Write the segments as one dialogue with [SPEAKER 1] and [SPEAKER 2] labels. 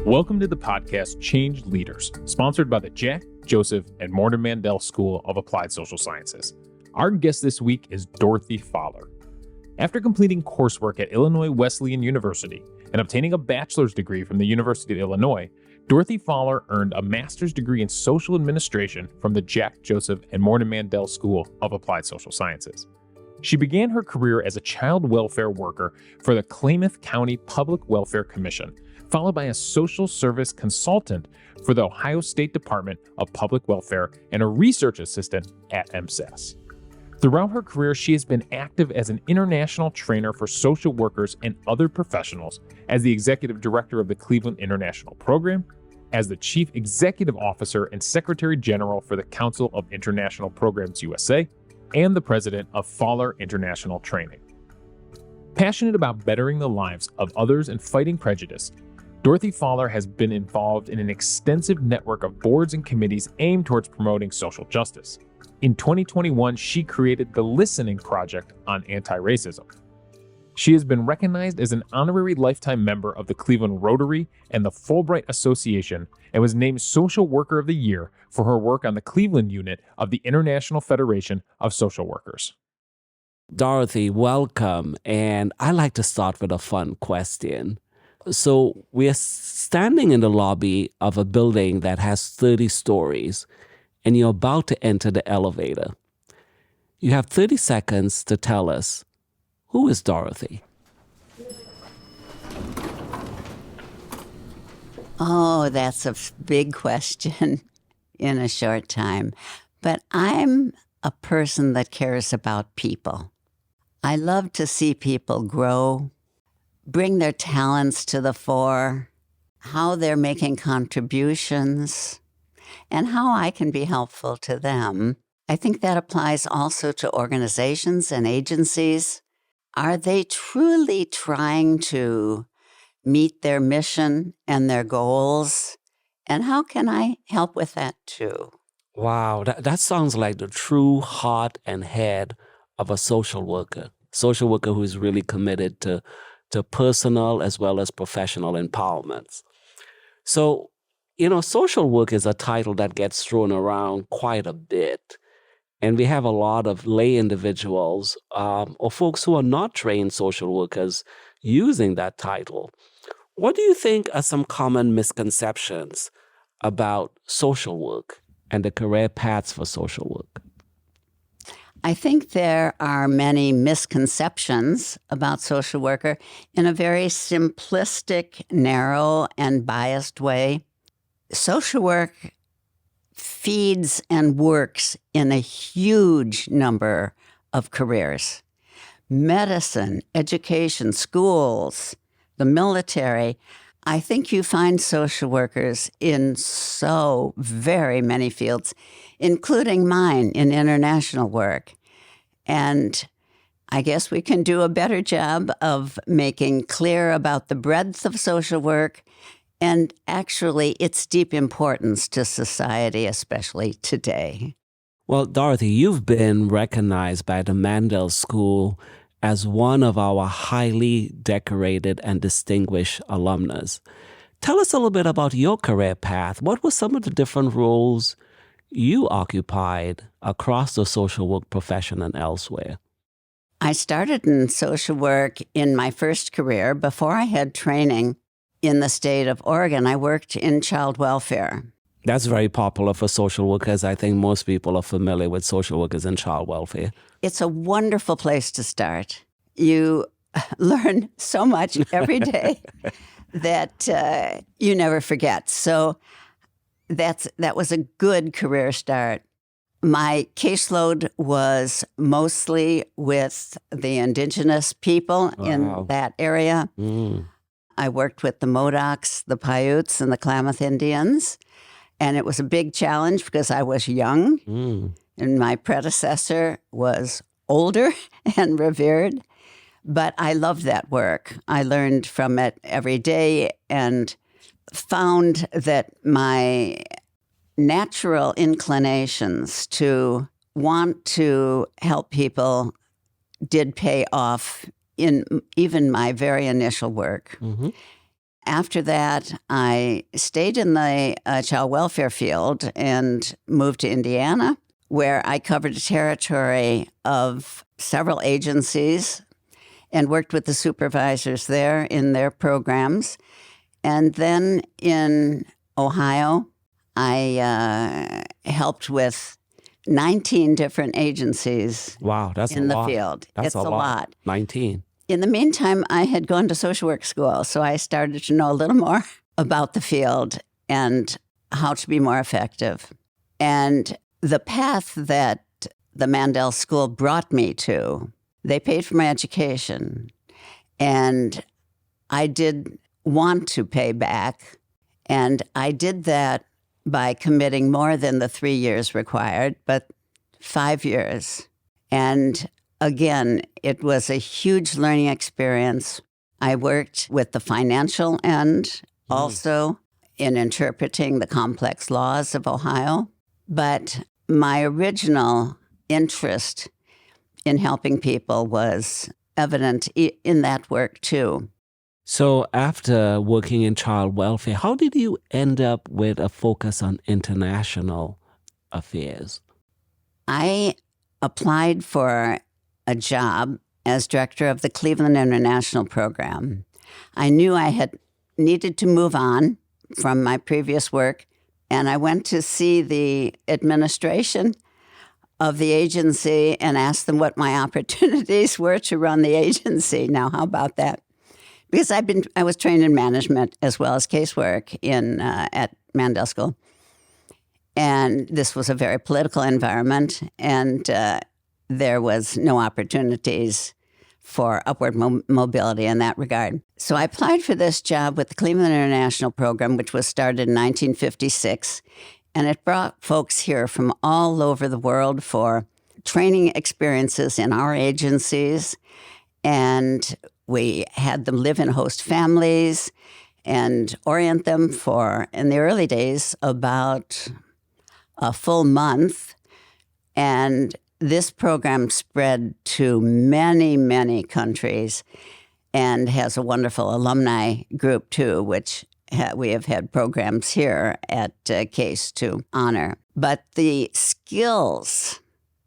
[SPEAKER 1] Welcome to the podcast Change Leaders, sponsored by the Jack, Joseph, and Morton Mandel School of Applied Social Sciences. Our guest this week is Dorothy Fowler. After completing coursework at Illinois Wesleyan University and obtaining a bachelor's degree from the University of Illinois, Dorothy Fowler earned a master's degree in social administration from the Jack, Joseph, and Morton Mandel School of Applied Social Sciences. She began her career as a child welfare worker for the Klamath County Public Welfare Commission, followed by a social service consultant for the Ohio State Department of Public Welfare and a research assistant at MSAS. Throughout her career, she has been active as an international trainer for social workers and other professionals, as the executive director of the Cleveland International Program, as the chief executive officer and secretary general for the Council of International Programs USA, and the president of Fowler International Training. Passionate about bettering the lives of others and fighting prejudice, Dorothy Fowler has been involved in an extensive network of boards and committees aimed towards promoting social justice. In 2021, she created the Listening Project on Anti-Racism. She has been recognized as an honorary lifetime member of the Cleveland Rotary and the Fulbright Association and was named Social Worker of the Year for her work on the Cleveland unit of the International Federation of Social Workers.
[SPEAKER 2] Dorothy, welcome. And I like to start with a fun question. So we're standing in the lobby of a building that has 30 stories, and you're about to enter the elevator. You have 30 seconds to tell us, who is Dorothy?
[SPEAKER 3] Oh, that's a big question in a short time. But I'm a person that cares about people. I love to see people grow, bring their talents to the fore, how they're making contributions, and how I can be helpful to them. I think that applies also to organizations and agencies. Are they truly trying to meet their mission and their goals? And how can I help with that too?
[SPEAKER 2] Wow, that sounds like the true heart and head of a social worker who is really committed to personal as well as professional empowerment. So, social work is a title that gets thrown around quite a bit. And we have a lot of lay individuals or folks who are not trained social workers using that title. What do you think are some common misconceptions about social work and the career paths for social work?
[SPEAKER 3] I think there are many misconceptions about social worker in a very simplistic, narrow, and biased way. Social work feeds and works in a huge number of careers. Medicine, education, schools, the military. I think you find social workers in so very many fields, including mine in international work. And I guess we can do a better job of making clear about the breadth of social work and actually its deep importance to society, especially today.
[SPEAKER 2] Well, Dorothy, you've been recognized by the Mandel School as one of our highly decorated and distinguished alumnus. Tell us a little bit about your career path. What were some of the different roles you occupied across the social work profession and elsewhere?
[SPEAKER 3] I started in social work in my first career. Before I had training in the state of Oregon, I worked in child welfare.
[SPEAKER 2] That's very popular for social workers. I think most people are familiar with social workers and child welfare.
[SPEAKER 3] It's a wonderful place to start. You learn so much every day that you never forget. So that was a good career start. My caseload was mostly with the indigenous people in that area. I worked with the Modocs, the Paiutes, and the Klamath Indians. And it was a big challenge because I was young, and my predecessor was older and revered. But I loved that work. I learned from it every day and found that my natural inclinations to want to help people did pay off in even my very initial work. after that, I stayed in the child welfare field and moved to Indiana, where I covered a territory of several agencies and worked with the supervisors there in their programs. And then in Ohio, I helped with 19 different agencies
[SPEAKER 2] Wow, that's
[SPEAKER 3] in
[SPEAKER 2] a
[SPEAKER 3] the
[SPEAKER 2] lot.
[SPEAKER 3] field.
[SPEAKER 2] That's
[SPEAKER 3] It's
[SPEAKER 2] a
[SPEAKER 3] a lot.
[SPEAKER 2] 19.
[SPEAKER 3] In the meantime, I had gone to social work school, so I started to know a little more about the field and how to be more effective. And the path that the Mandel School brought me to, they paid for my education. And I did want to pay back. And I did that by committing more than the 3 years required, but 5 years. And again, it was a huge learning experience. I worked with the financial end also in interpreting the complex laws of Ohio. But my original interest in helping people was evident in that work too.
[SPEAKER 2] So after working in child welfare, how did you end up with a focus on international affairs?
[SPEAKER 3] I applied for a job as director of the Cleveland International Program. I knew I had needed to move on from my previous work, and I went to see the administration of the agency and asked them what my opportunities were to run the agency. Now, how about that? Because I was trained in management as well as casework at Mandel School. And this was a very political environment, and there was no opportunities for upward mobility in that regard. So I applied for this job with the Cleveland International Program, which was started in 1956, and it brought folks here from all over the world for training experiences in our agencies, and we had them live in host families and orient them for, in the early days, about a full month. And this program spread to many, many countries and has a wonderful alumni group too, which we have had programs here at CASE to honor. But the skills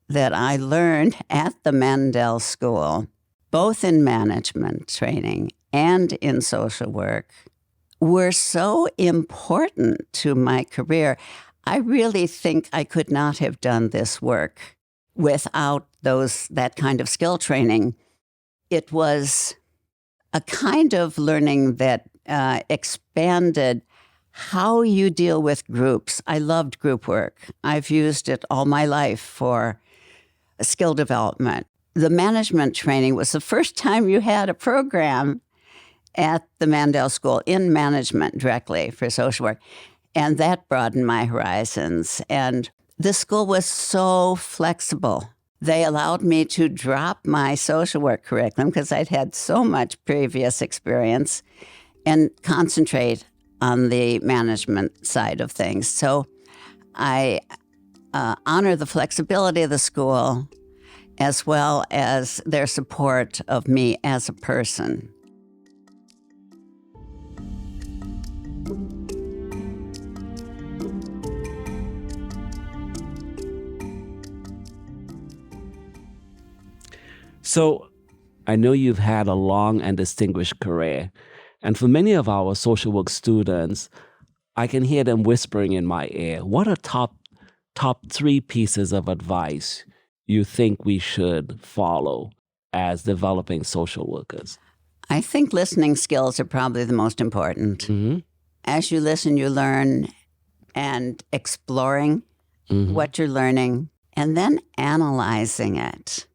[SPEAKER 3] that I learned at the Mandel School, both in management training and in social work, were so important to my career. I really think I could not have done this work without that kind of skill training. It was a kind of learning that expanded how you deal with groups. I loved group work. I've used it all my life for skill development. The management training was the first time you had a program at the Mandel School in management directly for social work. And that broadened my horizons. And the school was so flexible. They allowed me to drop my social work curriculum because I'd had so much previous experience and concentrate on the management side of things. So I honor the flexibility of the school as well as their support of me as a person.
[SPEAKER 2] So I know you've had a long and distinguished career. And for many of our social work students, I can hear them whispering in my ear, what are top 3 pieces of advice you think we should follow as developing social workers?
[SPEAKER 3] I think listening skills are probably the most important.
[SPEAKER 2] Mm-hmm.
[SPEAKER 3] As you listen, you learn, and exploring what you're learning, and then analyzing it.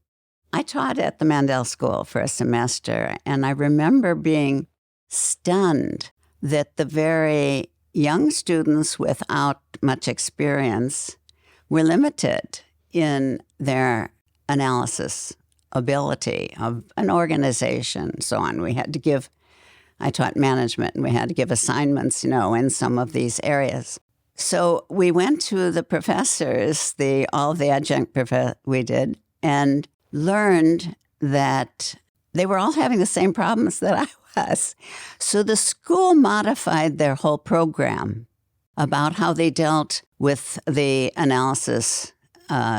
[SPEAKER 3] I taught at the Mandel School for a semester, and I remember being stunned that the very young students without much experience were limited in their analysis ability of an organization, so on. I taught management, and we had to give assignments, in some of these areas. So we went to the professors, all the adjunct we did, and learned that they were all having the same problems that Yes. So the school modified their whole program about how they dealt with the analysis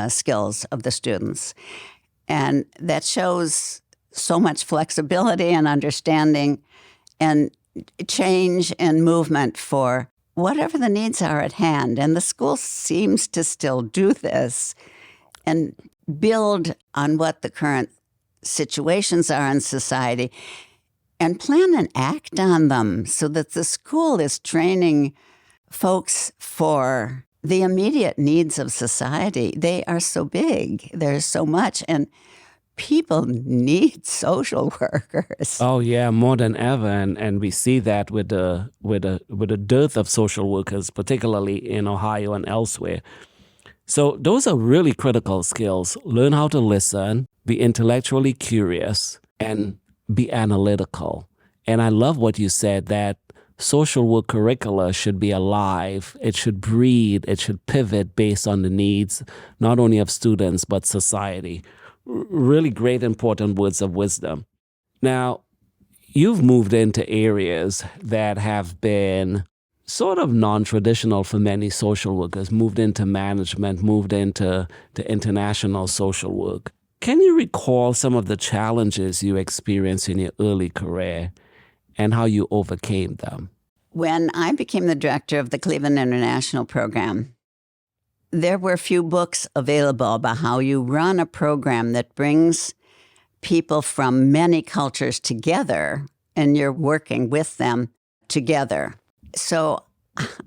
[SPEAKER 3] skills of the students. And that shows so much flexibility and understanding and change and movement for whatever the needs are at hand. And the school seems to still do this and build on what the current situations are in society and plan and act on them so that the school is training folks for the immediate needs of society. They are so big. There's so much. And people need social workers.
[SPEAKER 2] Oh yeah, more than ever, and we see that with the dearth of social workers, particularly in Ohio and elsewhere. So those are really critical skills. Learn how to listen, be intellectually curious, and be analytical. And I love what you said, that social work curricula should be alive. It should breathe. It should pivot based on the needs, not only of students, but society. Really great, important words of wisdom. Now, you've moved into areas that have been sort of non-traditional for many social workers, moved into management, moved into international social work. Can you recall some of the challenges you experienced in your early career and how you overcame them?
[SPEAKER 3] When I became the director of the Cleveland International Program, there were few books available about how you run a program that brings people from many cultures together and you're working with them together. So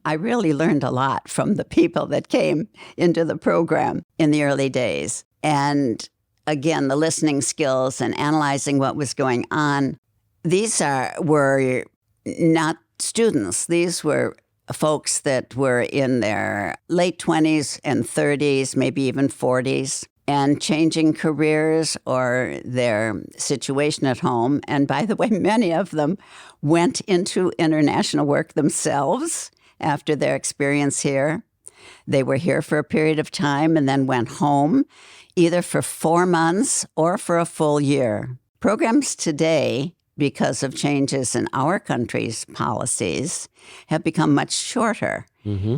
[SPEAKER 3] I really learned a lot from the people that came into the program in the early days. And again, the listening skills and analyzing what was going on. These were not students. These were folks that were in their late 20s and 30s, maybe even 40s, and changing careers or their situation at home. And by the way, many of them went into international work themselves after their experience here. They were here for a period of time and then went home, either for 4 months or for a full year. Programs today, because of changes in our country's policies, have become much shorter.
[SPEAKER 2] Mm-hmm.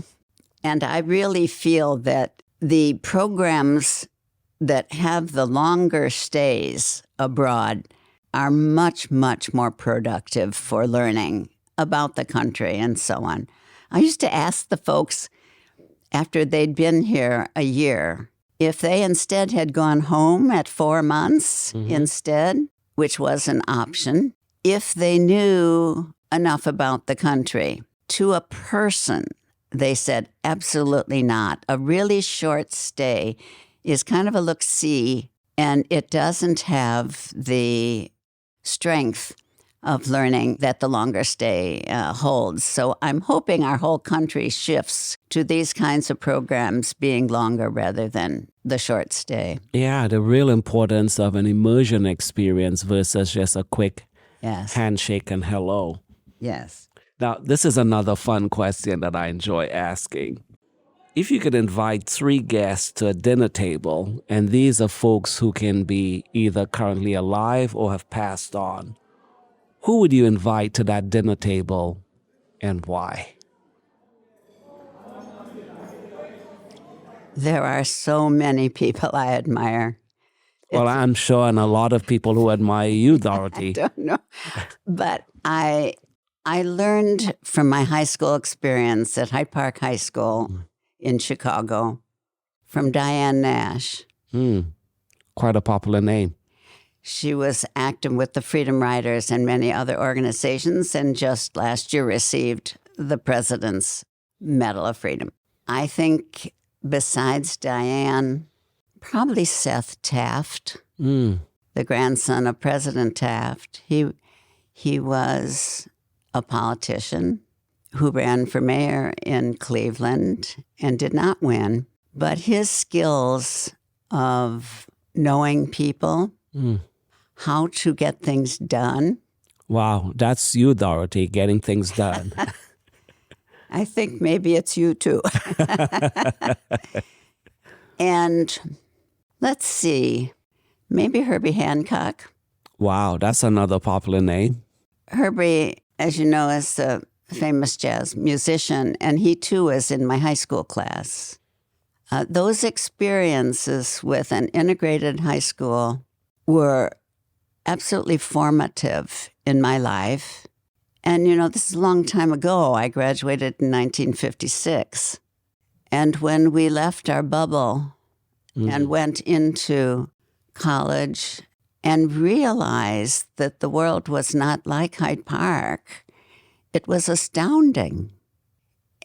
[SPEAKER 3] And I really feel that the programs that have the longer stays abroad are much, much more productive for learning about the country and so on. I used to ask the folks after they'd been here a year if they instead had gone home at 4 months instead, which was an option, if they knew enough about the country. To a person, they said, absolutely not. A really short stay is kind of a look-see, and it doesn't have the strength of learning that the longer stay holds. So I'm hoping our whole country shifts to these kinds of programs being longer rather than the short stay.
[SPEAKER 2] Yeah, the real importance of an immersion experience versus just a quick
[SPEAKER 3] Yes.
[SPEAKER 2] handshake and hello.
[SPEAKER 3] Yes.
[SPEAKER 2] Now, this is another fun question that I enjoy asking. If you could invite 3 guests to a dinner table, and these are folks who can be either currently alive or have passed on, who would you invite to that dinner table and why?
[SPEAKER 3] There are so many people I admire.
[SPEAKER 2] Well, I'm sure, and a lot of people who admire you, Dorothy.
[SPEAKER 3] I don't know. But I learned from my high school experience at Hyde Park High School in Chicago from Diane Nash.
[SPEAKER 2] Quite a popular name.
[SPEAKER 3] She was active with the Freedom Riders and many other organizations, and just last year received the President's Medal of Freedom. I think besides Diane, probably Seth Taft, the grandson of President Taft. He was a politician who ran for mayor in Cleveland and did not win. But his skills of knowing people, how to get things done.
[SPEAKER 2] Wow, that's you, Dorothy, getting things done.
[SPEAKER 3] I think maybe it's you too. And let's see, maybe Herbie Hancock.
[SPEAKER 2] Wow, that's another popular name.
[SPEAKER 3] Herbie, as you know, is a famous jazz musician, and he too is in my high school class. Those experiences with an integrated high school were absolutely formative in my life. And, this is a long time ago. I graduated in 1956. And when we left our bubble and went into college and realized that the world was not like Hyde Park, it was astounding.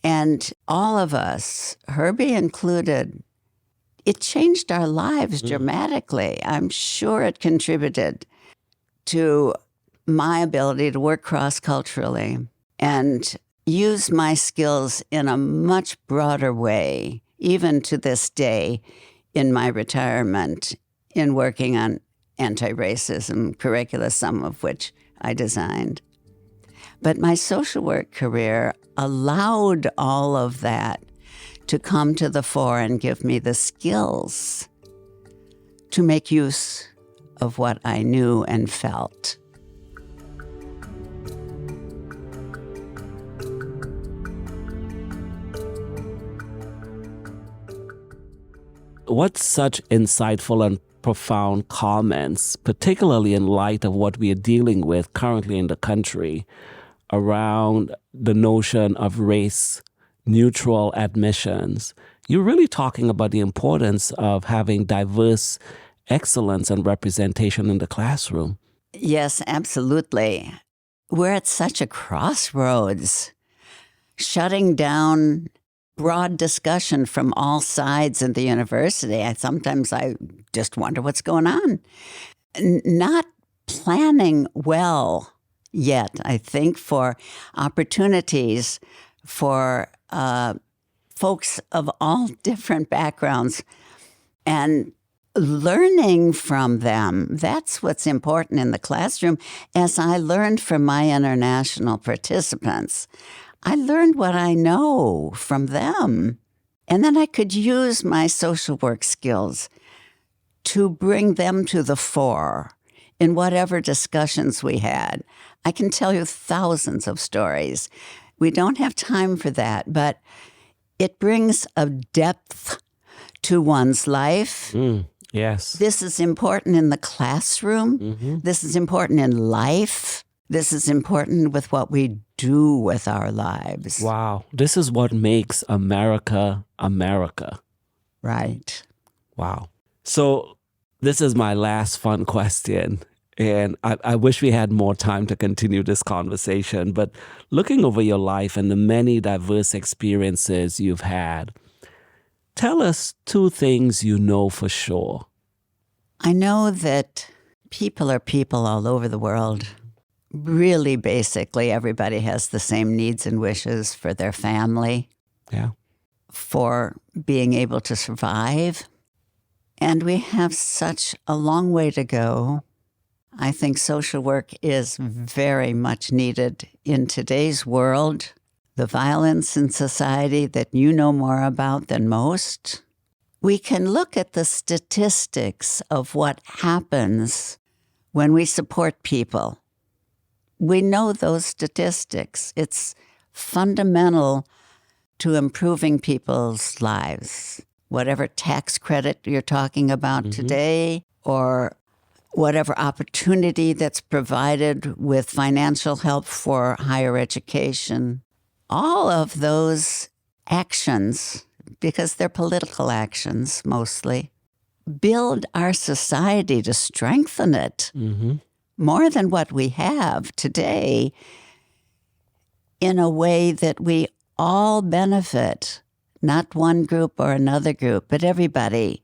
[SPEAKER 3] And all of us, Herbie included, it changed our lives dramatically. I'm sure it contributed to my ability to work cross-culturally and use my skills in a much broader way, even to this day in my retirement, in working on anti-racism curricula, some of which I designed. But my social work career allowed all of that to come to the fore and give me the skills to make use of what I knew and felt.
[SPEAKER 2] What such insightful and profound comments, particularly in light of what we are dealing with currently in the country around the notion of race-neutral admissions. You're really talking about the importance of having diverse excellence and representation in the classroom.
[SPEAKER 3] Yes, absolutely. We're at such a crossroads. Shutting down broad discussion from all sides in the university. Sometimes I just wonder what's going on. Not planning well yet, I think, for opportunities for folks of all different backgrounds and learning from them. That's what's important in the classroom. As I learned from my international participants, I learned what I know from them. And then I could use my social work skills to bring them to the fore in whatever discussions we had. I can tell you thousands of stories. We don't have time for that, but it brings a depth to one's life.
[SPEAKER 2] Yes.
[SPEAKER 3] This is important in the classroom. This is important in life. This is important with what we do with our lives.
[SPEAKER 2] Wow. This is what makes America, America.
[SPEAKER 3] Right.
[SPEAKER 2] Wow. So this is my last fun question. And I wish we had more time to continue this conversation. But looking over your life and the many diverse experiences you've had, tell us two things you know for sure.
[SPEAKER 3] I know that people are people all over the world. Really, basically, everybody has the same needs and wishes for their family, for being able to survive. And we have such a long way to go. I think social work is very much needed in today's world. The violence in society that you know more about than most. We can look at the statistics of what happens when we support people. We know those statistics. It's fundamental to improving people's lives. Whatever tax credit you're talking about today, or whatever opportunity that's provided with financial help for higher education, all of those actions, because they're political actions mostly, build our society to strengthen it more than what we have today in a way that we all benefit, not one group or another group, but everybody.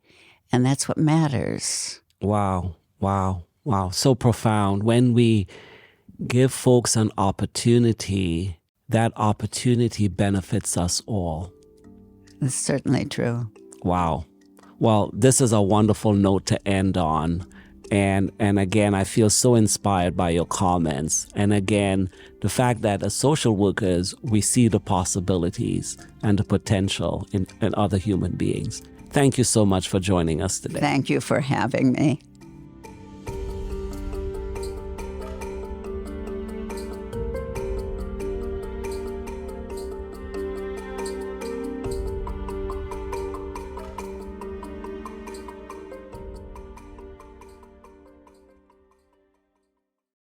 [SPEAKER 3] And that's what matters.
[SPEAKER 2] Wow. Wow. Wow. So profound. When we give folks an opportunity, that opportunity benefits us all.
[SPEAKER 3] It's certainly true.
[SPEAKER 2] Wow. Well, this is a wonderful note to end on. And again, I feel so inspired by your comments. And again, the fact that as social workers, we see the possibilities and the potential in other human beings. Thank you so much for joining us today.
[SPEAKER 3] Thank you for having me.